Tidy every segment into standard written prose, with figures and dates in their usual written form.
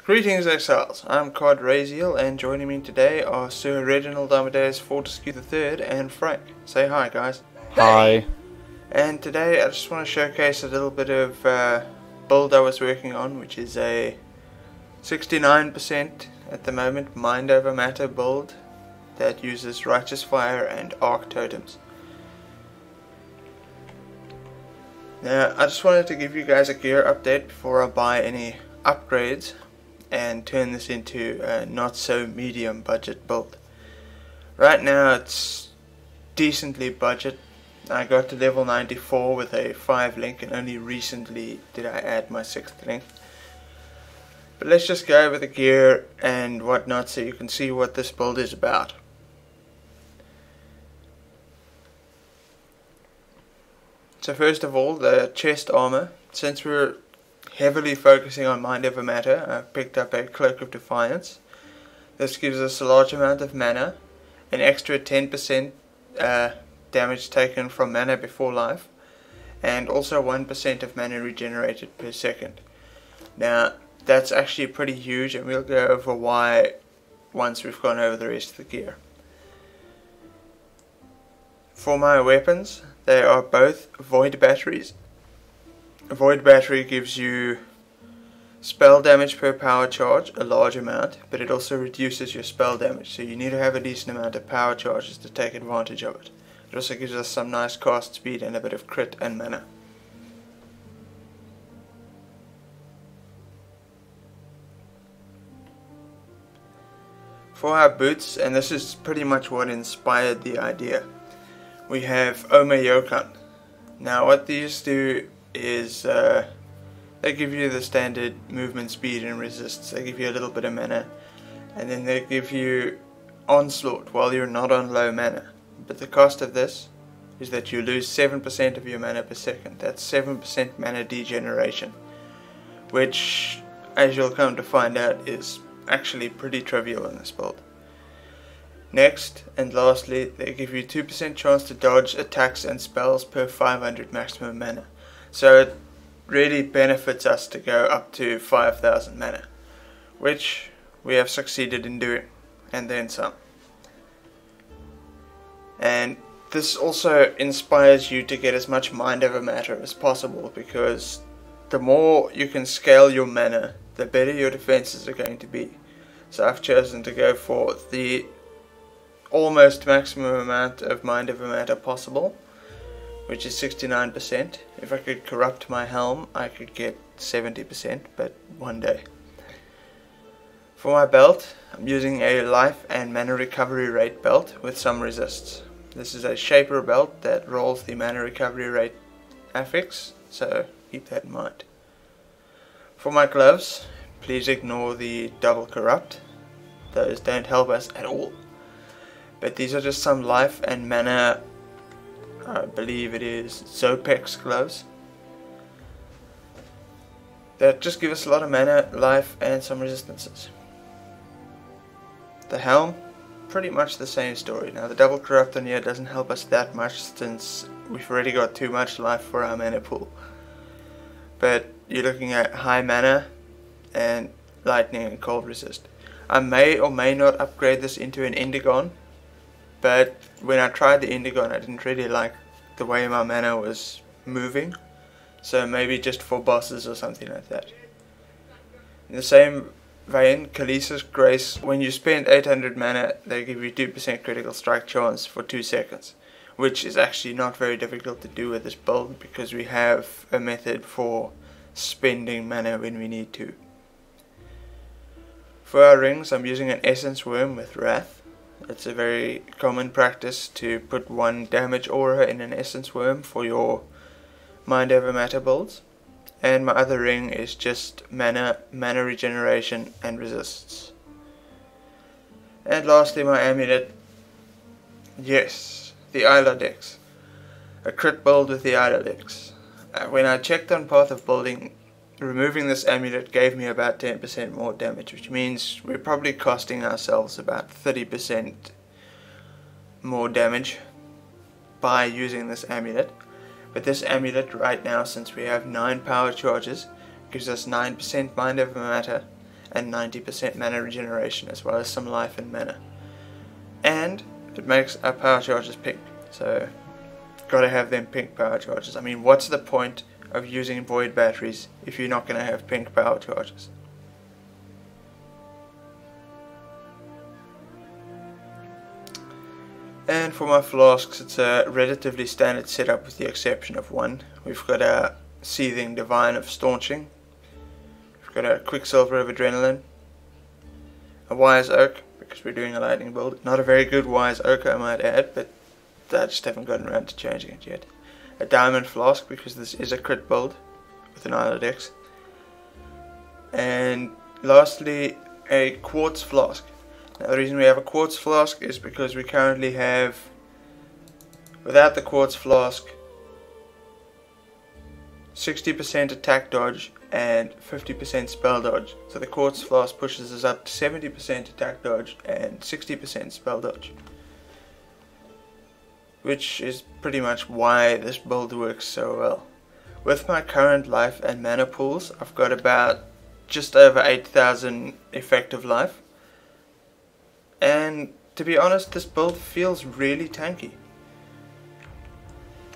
Greetings exiles, I'm CodRayZeal, and joining me today are Sir Reginald Amadeus Fortescue III and Frank. Say hi guys. Hi. And today I just want to showcase a little bit of build I was working on, which is a 69% at the moment mind over matter build that uses Righteous Fire and Arc Totems. Now I just wanted to give you guys a gear update before I buy any upgrades and turn this into a not so medium budget build. Right now it's decently budget. I got to level 94 with a 5 link, and only recently did I add my 6th link. But let's just go over the gear and whatnot so you can see what this build is about. So first of all, the chest armour. Since we're heavily focusing on mind over matter, I've picked up a Cloak of Defiance. This gives us a large amount of mana, an extra 10% damage taken from mana before life, and also 1% of mana regenerated per second. Now that's actually pretty huge, and we'll go over why once we've gone over the rest of the gear. For my weapons, they are both Void Batteries. A Void Battery gives you spell damage per power charge, a large amount, but it also reduces your spell damage, so you need to have a decent amount of power charges to take advantage of it. It also gives us some nice cast speed and a bit of crit and mana. For our boots, and this is pretty much what inspired the idea, we have Omeyocan. Now what these do is they give you the standard movement speed and resist. They give you a little bit of mana, and then they give you onslaught while you're not on low mana. But the cost of this is that you lose 7% of your mana per second. That's 7% mana degeneration, which, as you'll come to find out, is actually pretty trivial in this build. Next and lastly, they give you 2% chance to dodge attacks and spells per 500 maximum mana. So it really benefits us to go up to 5,000 mana, which we have succeeded in doing, and then some. And this also inspires you to get as much mind over matter as possible, because the more you can scale your mana, the better your defenses are going to be. So I've chosen to go for the almost maximum amount of mind over matter possible, which is 69%. If I could corrupt my helm, I could get 70%, but one day. For my belt, I'm using a life and mana recovery rate belt with some resists. This is a shaper belt that rolls the mana recovery rate affix, so keep that in mind. For my gloves, please ignore the double corrupt. Those don't help us at all. But these are just some life and mana, I believe it is Zopex gloves, that just give us a lot of mana, life, and some resistances. The helm, pretty much the same story. Now the double corrupt on here doesn't help us that much, since we've already got too much life for our mana pool. But you're looking at high mana and lightning and cold resist. I may or may not upgrade this into an Indigon, but when I tried the Indigon, I didn't really like the way my mana was moving, so maybe just for bosses or something like that. In the same vein, Khaleesi's Grace, when you spend 800 mana, they give you 2% critical strike chance for 2 seconds, which is actually not very difficult to do with this build, because we have a method for spending mana when we need to. For our rings, I'm using an Essence Worm with Wrath. It's a very common practice to put 1 damage aura in an Essence Worm for your mind over matter builds. And my other ring is just mana regeneration and resists. And lastly, my amulet. Yes, the Ilodex. A crit build with the Ilodex. When I checked on Path of Building, removing this amulet gave me about 10% more damage, which means we're probably costing ourselves about 30% more damage by using this amulet. But this amulet right now, since we have 9 power charges, gives us 9% mind over matter, and 90% mana regeneration, as well as some life and mana. And it makes our power charges pink, so gotta have them pink power charges. I mean, what's the point of using void batteries if you're not gonna have pink power charges? And for my flasks, it's a relatively standard setup with the exception of one. We've got a Seething Divine of Staunching, we've got a Quicksilver of Adrenaline, a Wise Oak, because we're doing a lightning build. Not a very good Wise Oak, I might add, but I just haven't gotten around to changing it yet. A Diamond Flask, because this is a crit build with an Isle of Dex. And lastly, a Quartz Flask. Now the reason we have a Quartz Flask is because we currently have, without the Quartz Flask, 60% attack dodge and 50% spell dodge. So the Quartz Flask pushes us up to 70% attack dodge and 60% spell dodge, which is pretty much why this build works so well. With my current life and mana pools, I've got about just over 8,000 effective life. And to be honest, this build feels really tanky.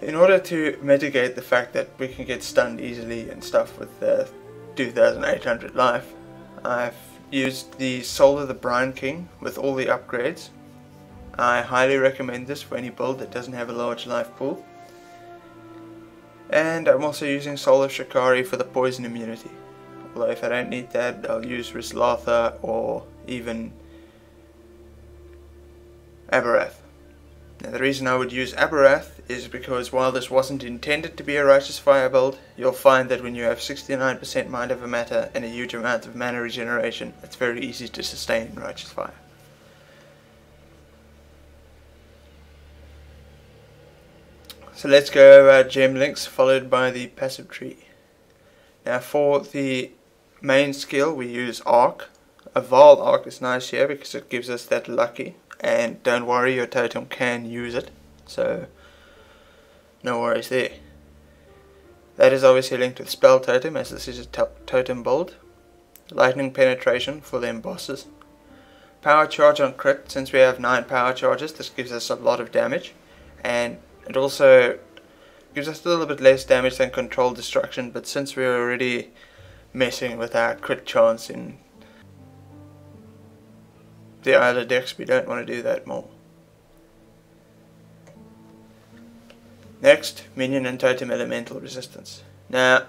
In order to mitigate the fact that we can get stunned easily and stuff with the 2,800 life, I've used the Soul of the Brine King with all the upgrades. I highly recommend this for any build that doesn't have a large life pool. And I'm also using Soul of Shikari for the poison immunity. Although if I don't need that, I'll use Rislatha or even Aberrath. Now the reason I would use Aberrath is because while this wasn't intended to be a Righteous Fire build, you'll find that when you have 69% Mind Over Matter and a huge amount of mana regeneration, it's very easy to sustain in Righteous Fire. So let's go over gem links followed by the passive tree. Now for the main skill we use Arc. A Vaal Arc is nice here because it gives us that lucky. And don't worry, your totem can use it, so no worries there. That is obviously linked with Spell Totem, as this is a totem build. Lightning Penetration for them bosses. Power Charge on crit, since we have 9 power charges, this gives us a lot of damage. And it also gives us a little bit less damage than Controlled Destruction, but since we're already messing with our crit chance in the Isle of Dex, we don't want to do that more. Next, minion and totem elemental resistance. Now,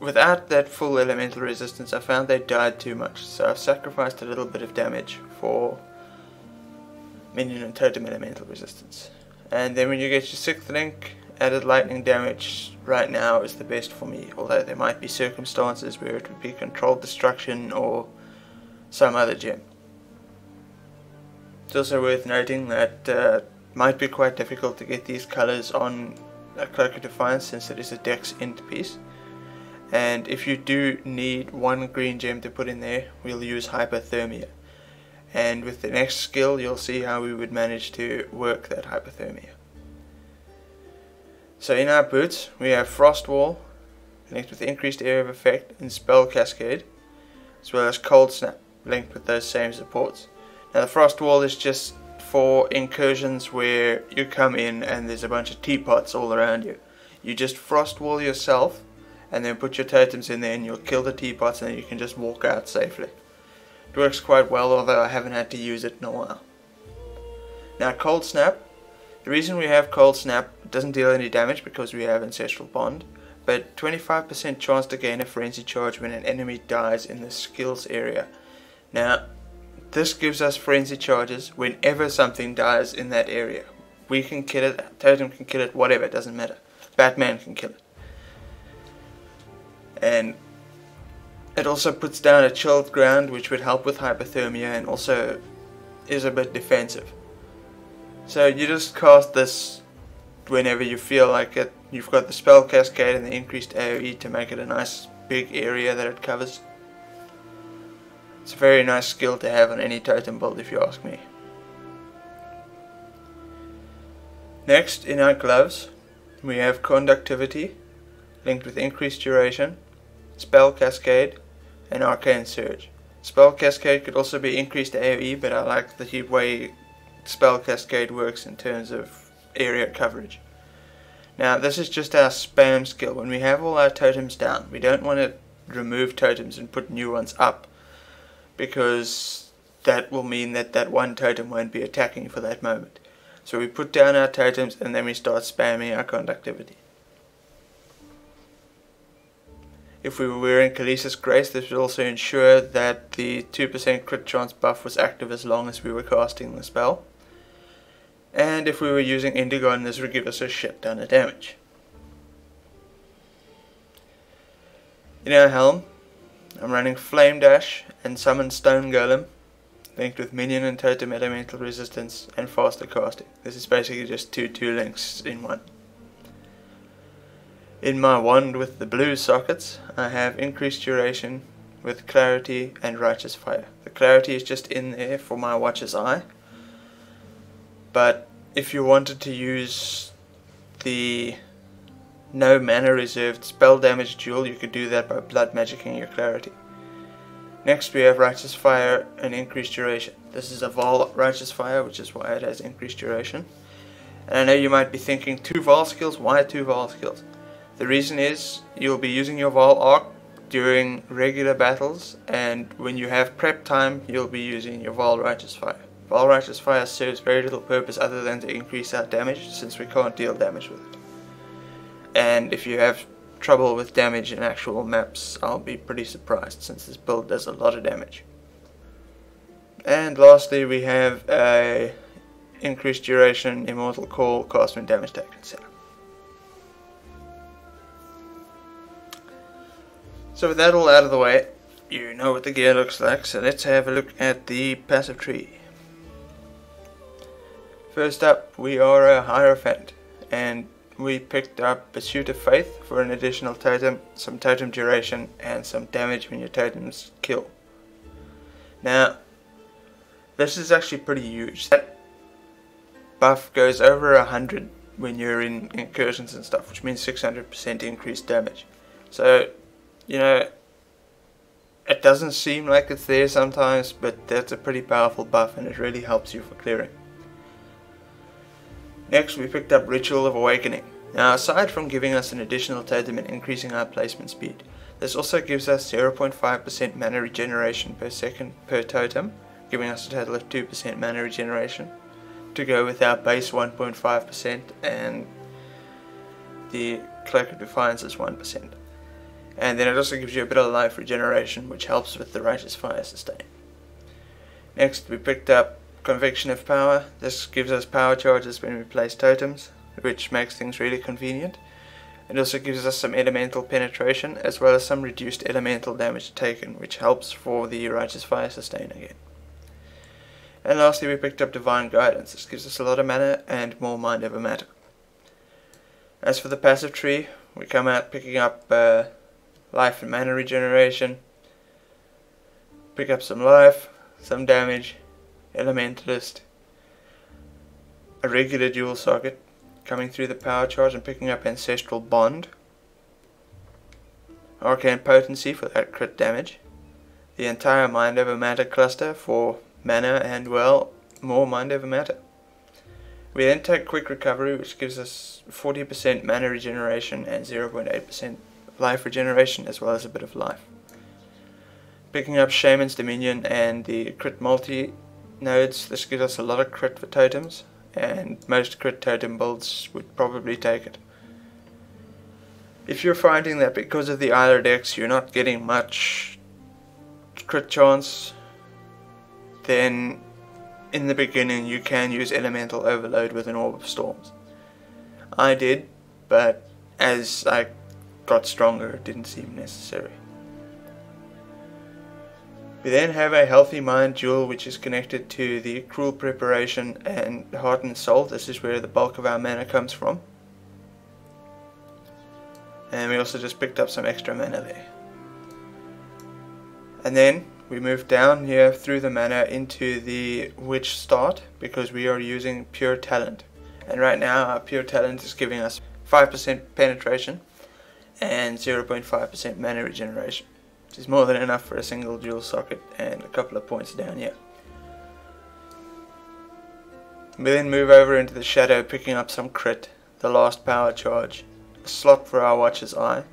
without that full elemental resistance, I found they died too much, so I've sacrificed a little bit of damage for minion and totem elemental resistance. And then when you get your 6th link, added lightning damage right now is the best for me, although there might be circumstances where it would be Controlled Destruction or some other gem. It's also worth noting that it might be quite difficult to get these colours on a Cloak of Defiance since it is a Dex int piece. And if you do need one green gem to put in there, we'll use Hypothermia. And with the next skill you'll see how we would manage to work that Hypothermia. So in our boots we have Frost Wall, linked with increased area of effect and Spell Cascade, as well as Cold Snap, linked with those same supports. Now the Frost Wall is just for incursions where you come in and there's a bunch of teapots all around you. You just Frost Wall yourself and then put your totems in there and you'll kill the teapots and then you can just walk out safely. It works quite well, although I haven't had to use it in a while. Now Cold Snap. The reason we have Cold Snap, it doesn't deal any damage because we have Ancestral Bond, but 25% chance to gain a Frenzy Charge when an enemy dies in the skills area. Now, this gives us Frenzy Charges whenever something dies in that area. We can kill it, Totem can kill it, whatever, it doesn't matter. Batman can kill it. And it also puts down a chilled ground, which would help with Hypothermia and also is a bit defensive. So you just cast this whenever you feel like it. You've got the Spell Cascade and the increased AoE to make it a nice big area that it covers. It's a very nice skill to have on any totem build if you ask me. Next, in our gloves, we have Conductivity, linked with increased duration, Spell Cascade, and Arcane Surge. Spell Cascade could also be increased AoE, but I like the way Spell Cascade works in terms of area coverage. Now this is just our spam skill. When we have all our totems down, we don't want to remove totems and put new ones up, because that will mean that that one totem won't be attacking for that moment. So we put down our totems and then we start spamming our conductivity. If we were wearing Kalisa's Grace, this would also ensure that the 2% crit chance buff was active as long as we were casting the spell. And if we were using Indigon, this would give us a shit ton of damage. In our helm, I'm running Flame Dash and Summon Stone Golem, linked with minion and totem elemental resistance and faster casting. This is basically just two links in one. In my wand with the blue sockets, I have increased duration with clarity and righteous fire. The clarity is just in there for my watcher's eye, but if you wanted to use the no mana reserved spell damage duel, you could do that by blood magicking your clarity. Next we have righteous fire and increased duration. This is a Vaal righteous fire, which is why it has increased duration. And I know you might be thinking, 2 Vaal skills? Why 2 Vaal skills? The reason is you'll be using your Vaal arc during regular battles, and when you have prep time you'll be using your Vaal righteous fire. Vaal righteous fire serves very little purpose other than to increase our damage, since we can't deal damage with it. And if you have trouble with damage in actual maps, I'll be pretty surprised, since this build does a lot of damage. And lastly we have a increased duration Immortal Call cast when damage taken setup. So with that all out of the way, you know what the gear looks like, so let's have a look at the passive tree. First up we are a Hierophant, and we picked up Pursuit of Faith for an additional totem, some totem duration, and some damage when your totems kill. Now, this is actually pretty huge. That buff goes over 100 when you're in incursions and stuff, which means 600% increased damage. So, you know, it doesn't seem like it's there sometimes, but that's a pretty powerful buff and it really helps you for clearing. Next we picked up Ritual of Awakening. Now aside from giving us an additional totem and increasing our placement speed, this also gives us 0.5% mana regeneration per second per totem, giving us a total of 2% mana regeneration, to go with our base 1.5% and the Cloak of Defiance is 1%. And then it also gives you a bit of life regeneration, which helps with the Righteous Fire sustain. Next we picked up Conviction of Power. This gives us power charges when we place totems, which makes things really convenient. It also gives us some elemental penetration, as well as some reduced elemental damage taken, which helps for the Righteous Fire sustain again. And lastly we picked up Divine Guidance. This gives us a lot of mana and more mind over matter. As for the passive tree, we come out picking up life and mana regeneration, pick up some life, some damage, Elementalist, a regular dual socket, coming through the power charge and picking up Ancestral Bond, Arcane Potency for that crit damage, the entire Mind over Matter cluster for mana and, well, more Mind over Matter. We then take Quick Recovery, which gives us 40% mana regeneration and 0.8% life regeneration, as well as a bit of life. Picking up Shaman's Dominion and the crit multi nodes, this gives us a lot of crit for totems, and most crit totem builds would probably take it. If you're finding that because of the Isla decks you're not getting much crit chance, then in the beginning you can use Elemental Overload with an Orb of Storms. I did, but as I got stronger it didn't seem necessary. We then have a Healthy Mind Jewel, which is connected to the Cruel Preparation and Heart and Soul. This is where the bulk of our mana comes from. And we also just picked up some extra mana there. And then we move down here through the mana into the Witch start, because we are using Pure Talent. And right now our Pure Talent is giving us 5% penetration and 0.5% mana regeneration. which is more than enough for a single dual socket and a couple of points down here. We then move over into the shadow, picking up some crit, the last power charge, a slot for our Watcher's Eye.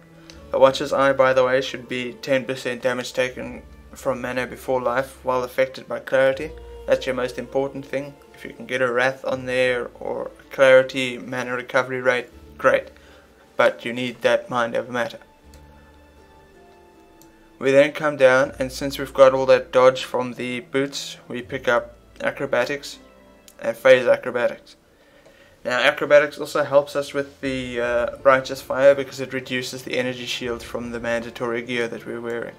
The Watcher's Eye, by the way, should be 10% damage taken from mana before life while affected by clarity. That's your most important thing. If you can get a Wrath on there or a clarity mana recovery rate, great. But you need that mind over matter. We then come down, and since we've got all that dodge from the boots, we pick up Acrobatics and Phase Acrobatics. Now Acrobatics also helps us with the Righteous Fire because it reduces the energy shield from the mandatory gear that we're wearing.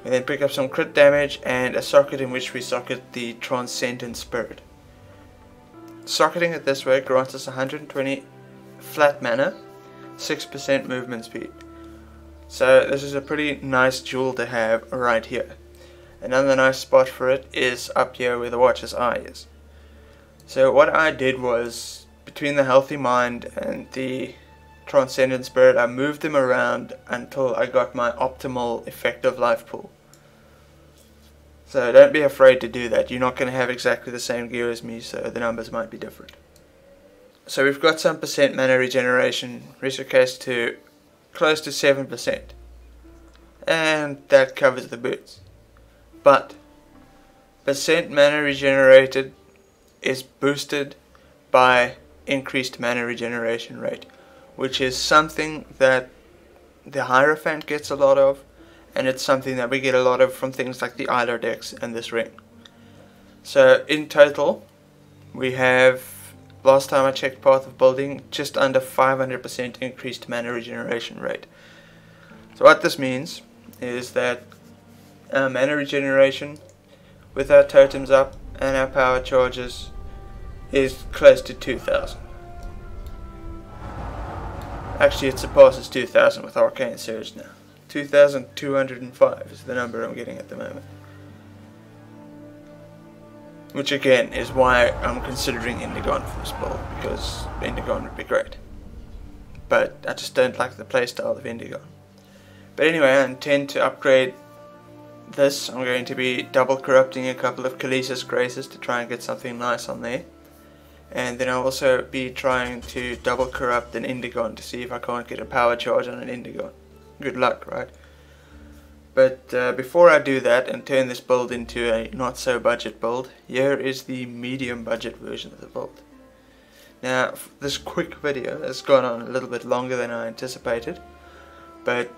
We then pick up some crit damage and a socket in which we socket the Transcendent Spirit. Socketing it this way grants us 120 flat mana, 6% movement speed. So this is a pretty nice jewel to have right here. Another nice spot for it is up here where the Watcher's Eye is. So what I did was, between the Healthy Mind and the Transcendent Spirit, I moved them around until I got my optimal effective life pool. So don't be afraid to do that. You're not going to have exactly the same gear as me, so the numbers might be different. So we've got some percent mana regeneration, reciprocate to close to 7%. And that covers the boots. But percent mana regenerated is boosted by increased mana regeneration rate, which is something that the Hierophant gets a lot of, and it's something that we get a lot of from things like the Eiler decks and this ring. So in total we have, last time I checked Path of Building, just under 500% increased mana regeneration rate. So what this means is that our mana regeneration with our totems up and our power charges is close to 2000. Actually it surpasses 2000 with Arcane Surge now. 2205 is the number I'm getting at the moment. Which again is why I'm considering Indigon for this build, because Indigon would be great. But I just don't like the playstyle of Indigon. But anyway, I intend to upgrade this. I'm going to be double corrupting a couple of Kalesis Graces to try and get something nice on there. And then I'll also be trying to double corrupt an Indigon to see if I can't get a power charge on an Indigon. Good luck, right? But before I do that and turn this build into a not so budget build, here is the medium budget version of the build. Now this quick video has gone on a little bit longer than I anticipated, but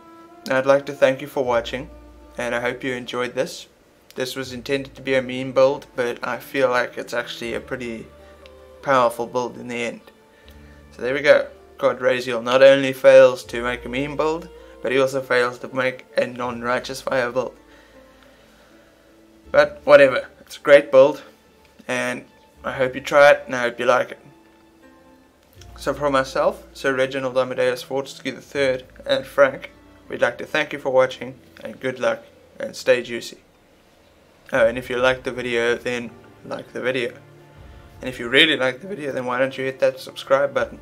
I'd like to thank you for watching, and I hope you enjoyed this. This was intended to be a meme build, but I feel like it's actually a pretty powerful build in the end. So there we go. CodRayZeal not only fails to make a meme build, but he also fails to make a non-righteous fire build. But whatever, it's a great build, and I hope you try it, and I hope you like it. So for myself, Sir Reginald Amadeus Fortescue III, and Frank, we'd like to thank you for watching, and good luck, and stay juicy. Oh, and if you liked the video, then like the video. And if you really like the video, then why don't you hit that subscribe button?